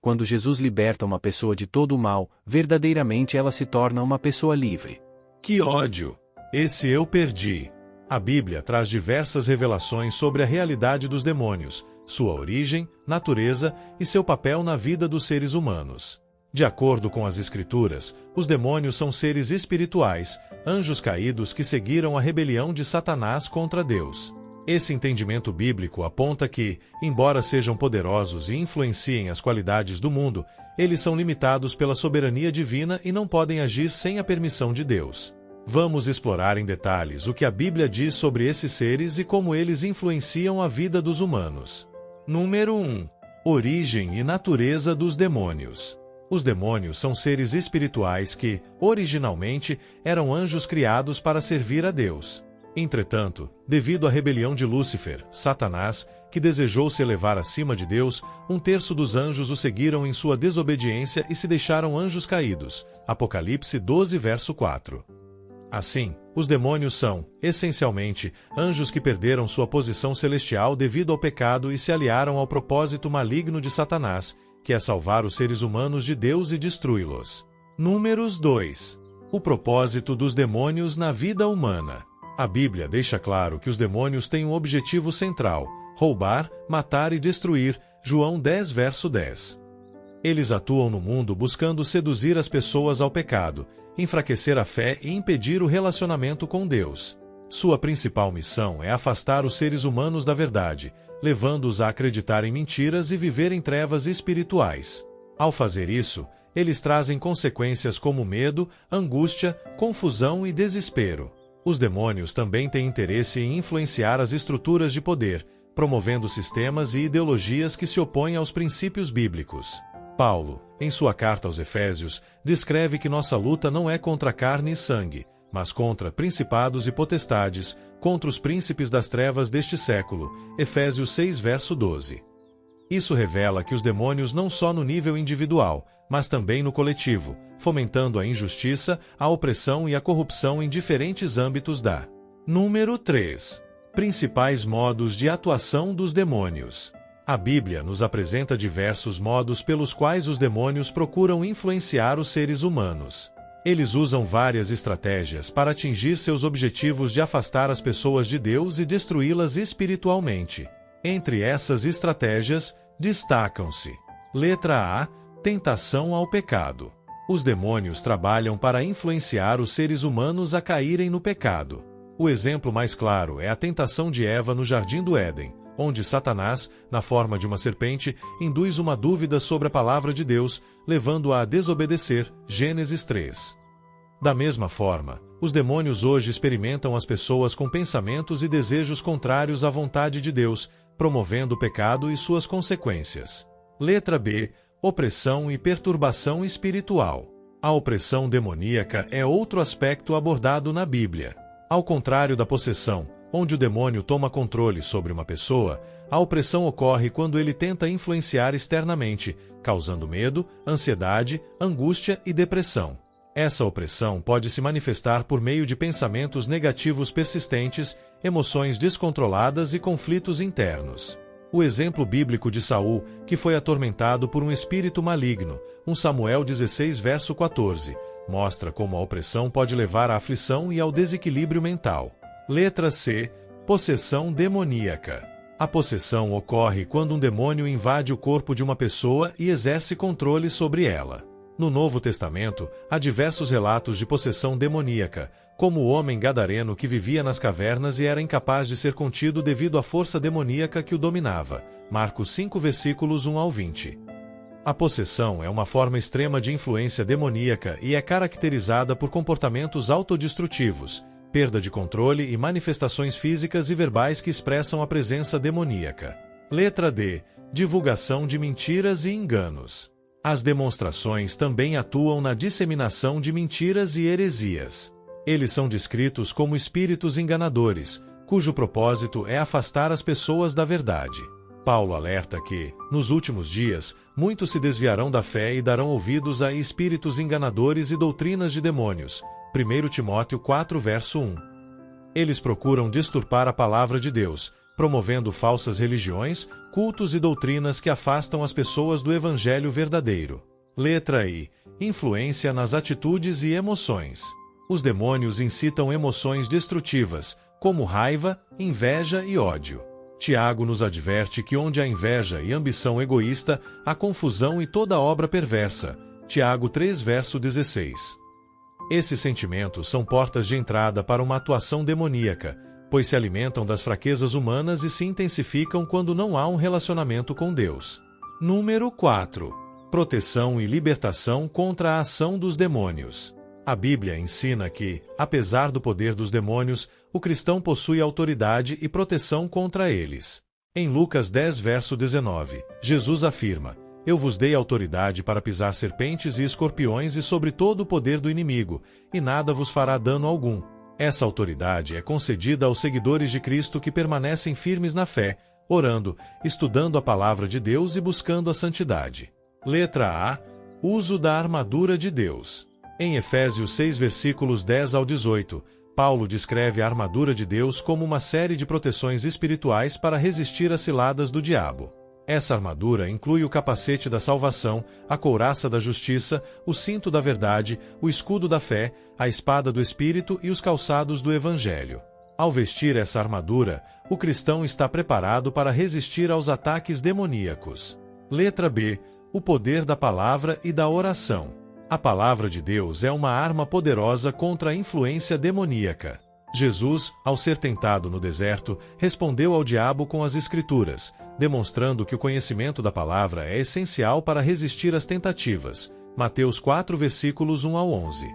quando Jesus liberta uma pessoa de todo o mal, verdadeiramente ela se torna uma pessoa livre. Que ódio! Esse eu perdi. A Bíblia traz diversas revelações sobre a realidade dos demônios, sua origem, natureza e seu papel na vida dos seres humanos. De acordo com as Escrituras, os demônios são seres espirituais, anjos caídos que seguiram a rebelião de Satanás contra Deus. Esse entendimento bíblico aponta que, embora sejam poderosos e influenciem as qualidades do mundo, eles são limitados pela soberania divina e não podem agir sem a permissão de Deus. Vamos explorar em detalhes o que a Bíblia diz sobre esses seres e como eles influenciam a vida dos humanos. Número 1. Origem e natureza dos demônios. Os demônios são seres espirituais que, originalmente, eram anjos criados para servir a Deus. Entretanto, devido à rebelião de Lúcifer, Satanás, que desejou se elevar acima de Deus, 1/3 dos anjos o seguiram em sua desobediência e se deixaram anjos caídos. Apocalipse 12, verso 4. Assim, os demônios são, essencialmente, anjos que perderam sua posição celestial devido ao pecado e se aliaram ao propósito maligno de Satanás, que é salvar os seres humanos de Deus e destruí-los. Números 2. O propósito dos demônios na vida humana. A Bíblia deixa claro que os demônios têm um objetivo central: roubar, matar e destruir. João 10, verso 10. Eles atuam no mundo buscando seduzir as pessoas ao pecado, enfraquecer a fé e impedir o relacionamento com Deus. Sua principal missão é afastar os seres humanos da verdade, levando-os a acreditar em mentiras e viver em trevas espirituais. Ao fazer isso, eles trazem consequências como medo, angústia, confusão e desespero. Os demônios também têm interesse em influenciar as estruturas de poder, promovendo sistemas e ideologias que se opõem aos princípios bíblicos. Paulo, em sua carta aos Efésios, descreve que nossa luta não é contra carne e sangue, mas contra principados e potestades, contra os príncipes das trevas deste século. Efésios 6, verso 12. Isso revela que os demônios não só no nível individual, mas também no coletivo, fomentando a injustiça, a opressão e a corrupção em diferentes âmbitos da. Número 3. Principais modos de atuação dos demônios. A Bíblia nos apresenta diversos modos pelos quais os demônios procuram influenciar os seres humanos. Eles usam várias estratégias para atingir seus objetivos de afastar as pessoas de Deus e destruí-las espiritualmente. Entre essas estratégias, destacam-se: letra A. Tentação ao pecado. Os demônios trabalham para influenciar os seres humanos a caírem no pecado. O exemplo mais claro é a tentação de Eva no Jardim do Éden, onde Satanás, na forma de uma serpente, induz uma dúvida sobre a palavra de Deus, levando-a a desobedecer. Gênesis 3. Da mesma forma, os demônios hoje experimentam as pessoas com pensamentos e desejos contrários à vontade de Deus, promovendo o pecado e suas consequências. Letra B. Opressão e perturbação espiritual. A opressão demoníaca é outro aspecto abordado na Bíblia. Ao contrário da possessão, onde o demônio toma controle sobre uma pessoa, a opressão ocorre quando ele tenta influenciar externamente, causando medo, ansiedade, angústia e depressão. Essa opressão pode se manifestar por meio de pensamentos negativos persistentes, emoções descontroladas e conflitos internos. O exemplo bíblico de Saul, que foi atormentado por um espírito maligno, 1 Samuel 16, verso 14, mostra como a opressão pode levar à aflição e ao desequilíbrio mental. Letra C. Possessão demoníaca. A possessão ocorre quando um demônio invade o corpo de uma pessoa e exerce controle sobre ela. No Novo Testamento, há diversos relatos de possessão demoníaca, como o homem gadareno que vivia nas cavernas e era incapaz de ser contido devido à força demoníaca que o dominava. Marcos 5, versículos 1 ao 20. A possessão é uma forma extrema de influência demoníaca e é caracterizada por comportamentos autodestrutivos, perda de controle e manifestações físicas e verbais que expressam a presença demoníaca. Letra D. Divulgação de mentiras e enganos. As demonstrações também atuam na disseminação de mentiras e heresias. Eles são descritos como espíritos enganadores, cujo propósito é afastar as pessoas da verdade. Paulo alerta que, nos últimos dias, muitos se desviarão da fé e darão ouvidos a espíritos enganadores e doutrinas de demônios. 1 Timóteo 4, verso 1. Eles procuram distorcer a palavra de Deus, promovendo falsas religiões, cultos e doutrinas que afastam as pessoas do evangelho verdadeiro. Letra I. Influência nas atitudes e emoções. Os demônios incitam emoções destrutivas, como raiva, inveja e ódio. Tiago nos adverte que onde há inveja e ambição egoísta, há confusão e toda obra perversa. Tiago 3, verso 16. Esses sentimentos são portas de entrada para uma atuação demoníaca, pois se alimentam das fraquezas humanas e se intensificam quando não há um relacionamento com Deus. Número 4. Proteção e libertação contra a ação dos demônios. A Bíblia ensina que, apesar do poder dos demônios, o cristão possui autoridade e proteção contra eles. Em Lucas 10, verso 19, Jesus afirma: Eu vos dei autoridade para pisar serpentes e escorpiões e sobre todo o poder do inimigo, e nada vos fará dano algum. Essa autoridade é concedida aos seguidores de Cristo que permanecem firmes na fé, orando, estudando a palavra de Deus e buscando a santidade. Letra A. Uso da armadura de Deus. Em Efésios 6, versículos 10 ao 18, Paulo descreve a armadura de Deus como uma série de proteções espirituais para resistir às ciladas do diabo. Essa armadura inclui o capacete da salvação, a couraça da justiça, o cinto da verdade, o escudo da fé, a espada do Espírito e os calçados do Evangelho. Ao vestir essa armadura, o cristão está preparado para resistir aos ataques demoníacos. Letra B. O poder da palavra e da oração. A palavra de Deus é uma arma poderosa contra a influência demoníaca. Jesus, ao ser tentado no deserto, respondeu ao diabo com as Escrituras, demonstrando que o conhecimento da palavra é essencial para resistir às tentativas. Mateus 4, versículos 1 ao 11.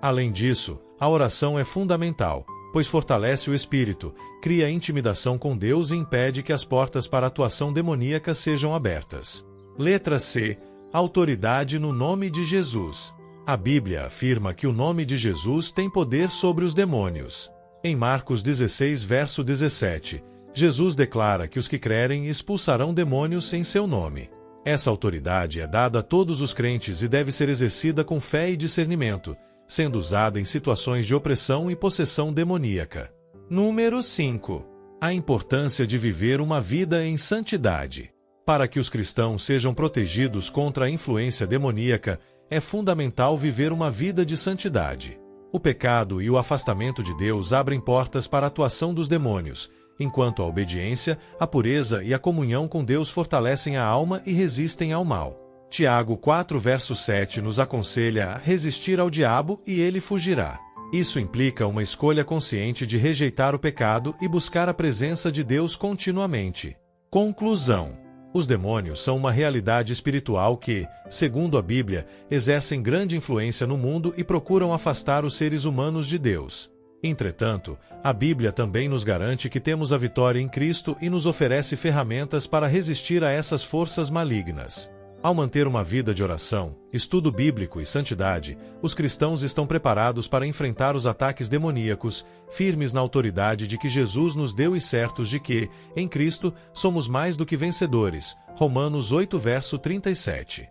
Além disso, a oração é fundamental, pois fortalece o espírito, cria intimidação com Deus e impede que as portas para a atuação demoníaca sejam abertas. Letra C. Autoridade no nome de Jesus. A Bíblia afirma que o nome de Jesus tem poder sobre os demônios. Em Marcos 16, verso 17, Jesus declara que os que crerem expulsarão demônios em seu nome. Essa autoridade é dada a todos os crentes e deve ser exercida com fé e discernimento, sendo usada em situações de opressão e possessão demoníaca. Número 5. A importância de viver uma vida em santidade. Para que os cristãos sejam protegidos contra a influência demoníaca, é fundamental viver uma vida de santidade. O pecado e o afastamento de Deus abrem portas para a atuação dos demônios, enquanto a obediência, a pureza e a comunhão com Deus fortalecem a alma e resistem ao mal. Tiago 4, verso 7 nos aconselha a resistir ao diabo e ele fugirá. Isso implica uma escolha consciente de rejeitar o pecado e buscar a presença de Deus continuamente. Conclusão. Os demônios são uma realidade espiritual que, segundo a Bíblia, exercem grande influência no mundo e procuram afastar os seres humanos de Deus. Entretanto, a Bíblia também nos garante que temos a vitória em Cristo e nos oferece ferramentas para resistir a essas forças malignas. Ao manter uma vida de oração, estudo bíblico e santidade, os cristãos estão preparados para enfrentar os ataques demoníacos, firmes na autoridade de que Jesus nos deu e certos de que, em Cristo, somos mais do que vencedores. Romanos 8, verso 37.